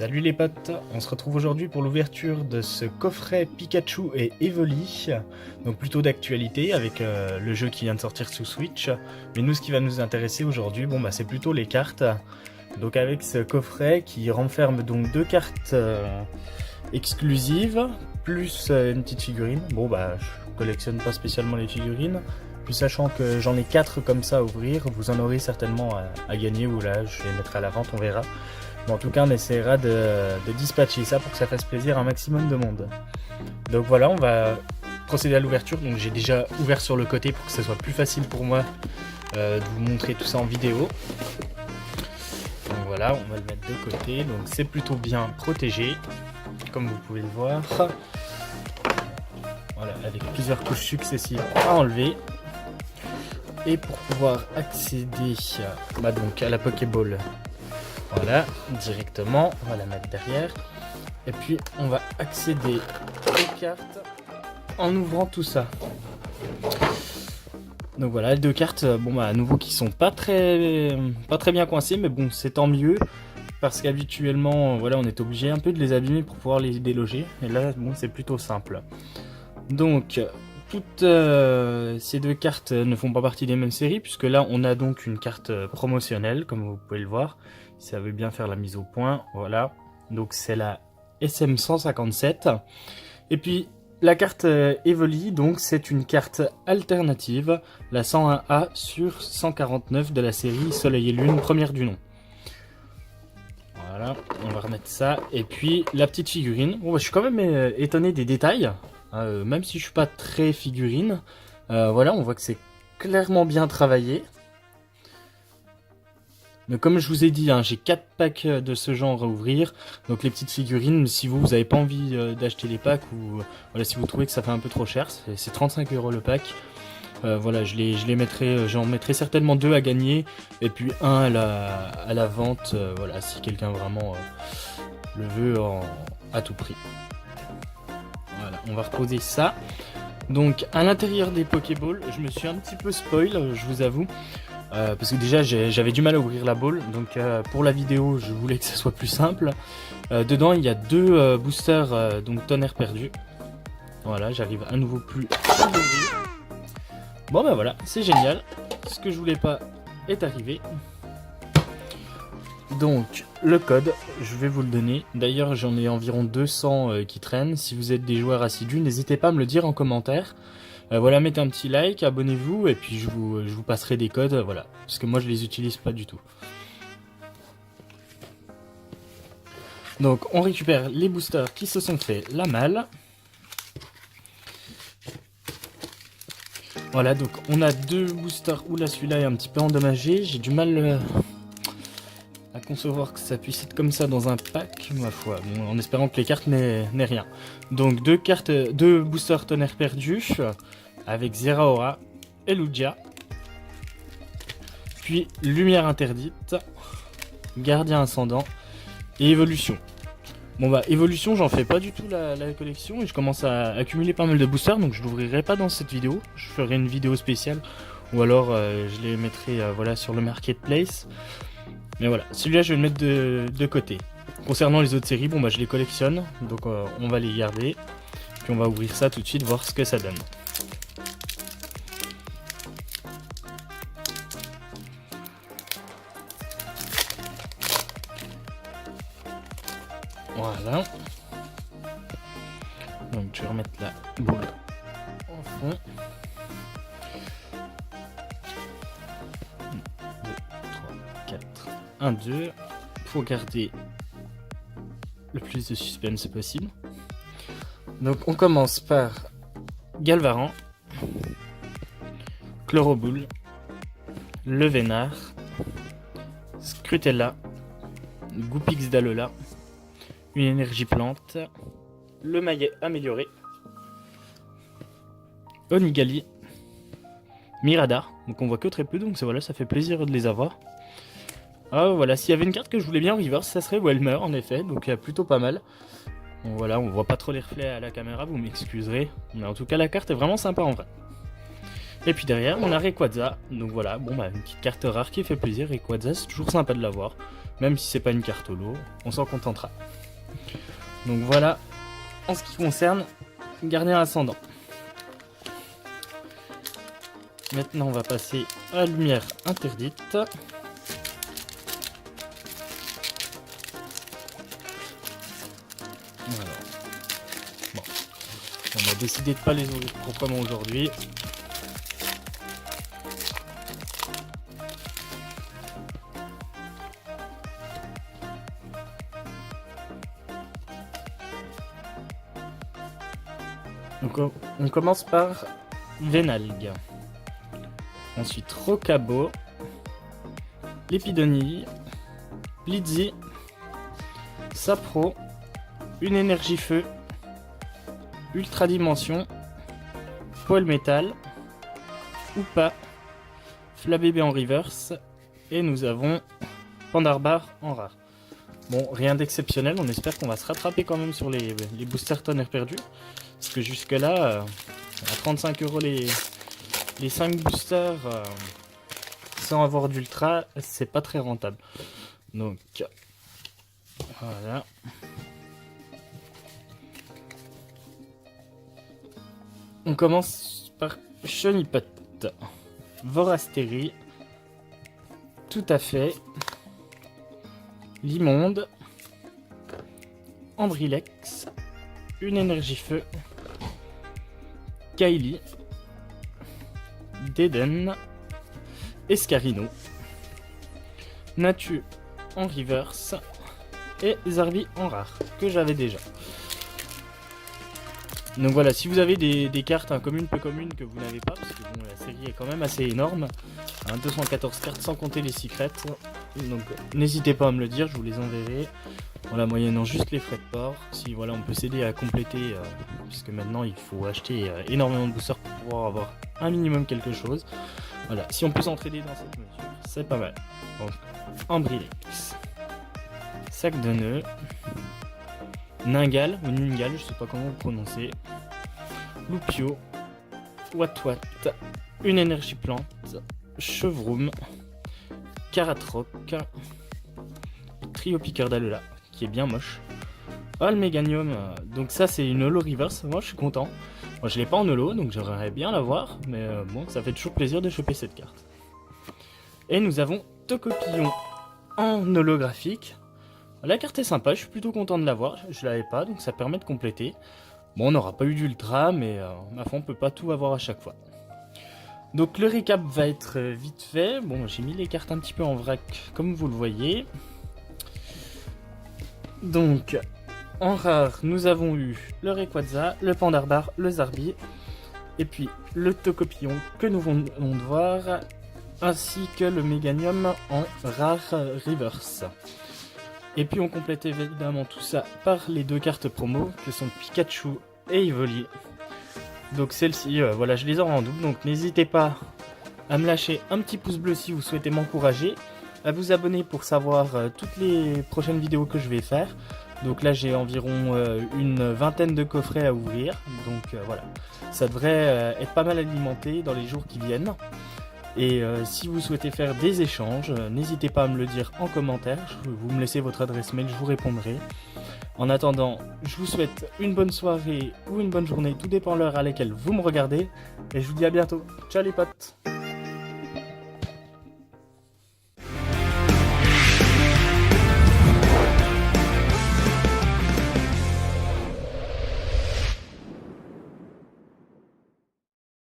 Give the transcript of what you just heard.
Salut les potes, on se retrouve aujourd'hui pour l'ouverture de ce coffret Pikachu et Evoli, donc plutôt d'actualité avec le jeu qui vient de sortir sous Switch. Mais nous, ce qui va nous intéresser aujourd'hui, c'est plutôt les cartes. Donc avec ce coffret qui renferme donc deux cartes exclusives, plus une petite figurine. Je collectionne pas spécialement les figurines, puis sachant que j'en ai 4 comme ça à ouvrir, vous en aurez certainement à gagner, ou là je les mettrai à la vente, on verra. Bon, en tout cas, on essaiera de dispatcher ça pour que ça fasse plaisir à un maximum de monde. Donc voilà, on va procéder à l'ouverture. Donc j'ai déjà ouvert sur le côté pour que ce soit plus facile pour moi de vous montrer tout ça en vidéo. Donc voilà, on va le mettre de côté. Donc c'est plutôt bien protégé, comme vous pouvez le voir. Voilà, avec plusieurs couches successives à enlever. Et pour pouvoir accéder donc à la Pokéball, voilà, directement, on va la mettre derrière. Et puis on va accéder aux cartes en ouvrant tout ça. Donc voilà, les deux cartes, à nouveau qui sont pas très bien coincées, mais bon, c'est tant mieux. Parce qu'habituellement, voilà, on est obligé un peu de les abîmer pour pouvoir les déloger. Et là, bon, c'est plutôt simple. Donc, toutes ces deux cartes ne font pas partie des mêmes séries, puisque là, on a donc une carte promotionnelle, comme vous pouvez le voir. Ça veut bien faire la mise au point, voilà. Donc c'est la SM157. Et puis la carte Evoli, donc c'est une carte alternative, la 101A sur 149 de la série Soleil et Lune, première du nom. Voilà, on va remettre ça. Et puis la petite figurine. Bon, je suis quand même étonné des détails, même si je suis pas très figurine. Voilà, on voit que c'est clairement bien travaillé. Donc comme je vous ai dit, j'ai 4 packs de ce genre à ouvrir. Donc les petites figurines, si vous n'avez pas envie d'acheter les packs, ou voilà, si vous trouvez que ça fait un peu trop cher, c'est 35 € le pack. Voilà, je les mettrai, j'en mettrai certainement 2 à gagner, et puis un à la vente, voilà, si quelqu'un vraiment le veut à tout prix. Voilà, on va reposer ça. Donc à l'intérieur des Pokéballs, je me suis un petit peu spoil, je vous avoue. Parce que déjà j'avais du mal à ouvrir la ball, donc pour la vidéo je voulais que ça soit plus simple. Dedans il y a deux boosters, donc tonnerre perdu. Voilà, j'arrive à nouveau plus à l'ouvrir. Bon voilà, c'est génial. Ce que je voulais pas est arrivé. Donc le code, je vais vous le donner. D'ailleurs j'en ai environ 200 qui traînent. Si vous êtes des joueurs assidus, n'hésitez pas à me le dire en commentaire. Voilà, mettez un petit like, abonnez-vous, et puis je vous passerai des codes, voilà, parce que moi je les utilise pas du tout. Donc on récupère les boosters qui se sont fait la malle. Voilà, donc on a deux boosters. Oula, celui-là est un petit peu endommagé, j'ai du mal à concevoir que ça puisse être comme ça dans un pack, ma foi, bon, en espérant que les cartes n'aient rien. Donc deux boosters tonnerre perdu, avec Zeraora et Lugia. Puis Lumière interdite, Gardien ascendant et Évolution. Évolution, j'en fais pas du tout la collection, et je commence à accumuler pas mal de boosters, donc je l'ouvrirai pas dans cette vidéo. Je ferai une vidéo spéciale, ou alors je les mettrai voilà, sur le marketplace. Mais voilà, celui-là je vais le mettre de côté. Concernant les autres séries, je les collectionne, donc on va les garder. Puis on va ouvrir ça tout de suite, voir ce que ça donne. Voilà. Donc je vais remettre la boule en fond. 1, 2, 3, 4. 1, 2. Pour garder le plus de suspense possible. Donc on commence par Galvaran, Chloroboule, Le Vénard, Scrutella, Goupix d'Alola, une énergie plante, le maillet amélioré, Onigali, Miradar, donc on voit que très peu, donc voilà, ça fait plaisir de les avoir. Ah voilà, s'il y avait une carte que je voulais bien reverse, ça serait Welmer en effet, donc plutôt pas mal. Bon, voilà, on voit pas trop les reflets à la caméra, vous m'excuserez, mais en tout cas la carte est vraiment sympa en vrai. Et puis derrière, on a Rayquaza. Donc voilà, bon bah une petite carte rare qui fait plaisir. Rayquaza, c'est toujours sympa de l'avoir. Même si c'est pas une carte holo, on s'en contentera. Donc voilà, en ce qui concerne Gardien Ascendant. Maintenant, on va passer à la lumière interdite. Voilà. Bon. On a décidé de pas les ouvrir proprement aujourd'hui. Donc on commence par Vénalgue. Ensuite Rocabo, Lépidonille, Blitzy, Sapro, une énergie feu, Ultra Dimension, Poil Métal, Oupa, Flabébé en reverse, et nous avons Pandarbar en rare. Bon, rien d'exceptionnel, on espère qu'on va se rattraper quand même sur les boosters tonnerre perdus. Parce que jusque là, à 35 € les 5 boosters sans avoir d'ultra, c'est pas très rentable. Donc voilà. On commence par Chonipot, Vorastérie, Tout à fait, Limonde, Ambrilex, une énergie feu, Kylie, Deden, Escarino, Natu en reverse et Zarbi en rare, que j'avais déjà. Donc voilà, si vous avez des cartes communes, peu communes que vous n'avez pas, parce que bon, la série est quand même assez énorme, 214 cartes sans compter les secrets, donc n'hésitez pas à me le dire, je vous les enverrai. Voilà, moyennant juste les frais de port. Si voilà, on peut s'aider à compléter, puisque maintenant il faut acheter énormément de boosters pour pouvoir avoir un minimum quelque chose. Voilà, si on peut s'entraider dans cette mesure, c'est pas mal. Donc, Ambrilex, Sac de nœuds, Ningal, ou Ningal, je sais pas comment vous prononcez, Loupio, Watwat, une énergie plante, Chevroom, Karatroc, Trio Piqueur d'Alola, qui est bien moche. Oh, le Méganium, donc ça c'est une holo reverse, moi je suis content. Moi je l'ai pas en holo, donc j'aimerais bien l'avoir, mais bon, ça fait toujours plaisir de choper cette carte. Et nous avons Tocopillon en holographique. La carte est sympa, je suis plutôt content de l'avoir, je l'avais pas, donc ça permet de compléter. Bon, on n'aura pas eu d'ultra, mais ma foi, on peut pas tout avoir à chaque fois. Donc le récap va être vite fait. Bon, j'ai mis les cartes un petit peu en vrac, comme vous le voyez. Donc, en rare, nous avons eu le Rayquaza, le Pandarbar, le Zarbi, et puis le Tocopillon que nous venons de voir, ainsi que le Méganium en rare reverse. Et puis on complète évidemment tout ça par les deux cartes promo, que sont Pikachu et Evoli. Donc celles-ci, voilà, je les aurai en double, donc n'hésitez pas à me lâcher un petit pouce bleu si vous souhaitez m'encourager, à vous abonner pour savoir toutes les prochaines vidéos que je vais faire. Donc là j'ai environ une vingtaine de coffrets à ouvrir, donc voilà, ça devrait être pas mal alimenté dans les jours qui viennent. Et si vous souhaitez faire des échanges, n'hésitez pas à me le dire en commentaire, vous me laissez votre adresse mail, je vous répondrai. En attendant, je vous souhaite une bonne soirée ou une bonne journée, tout dépend de l'heure à laquelle vous me regardez, et je vous dis à bientôt. Ciao les potes!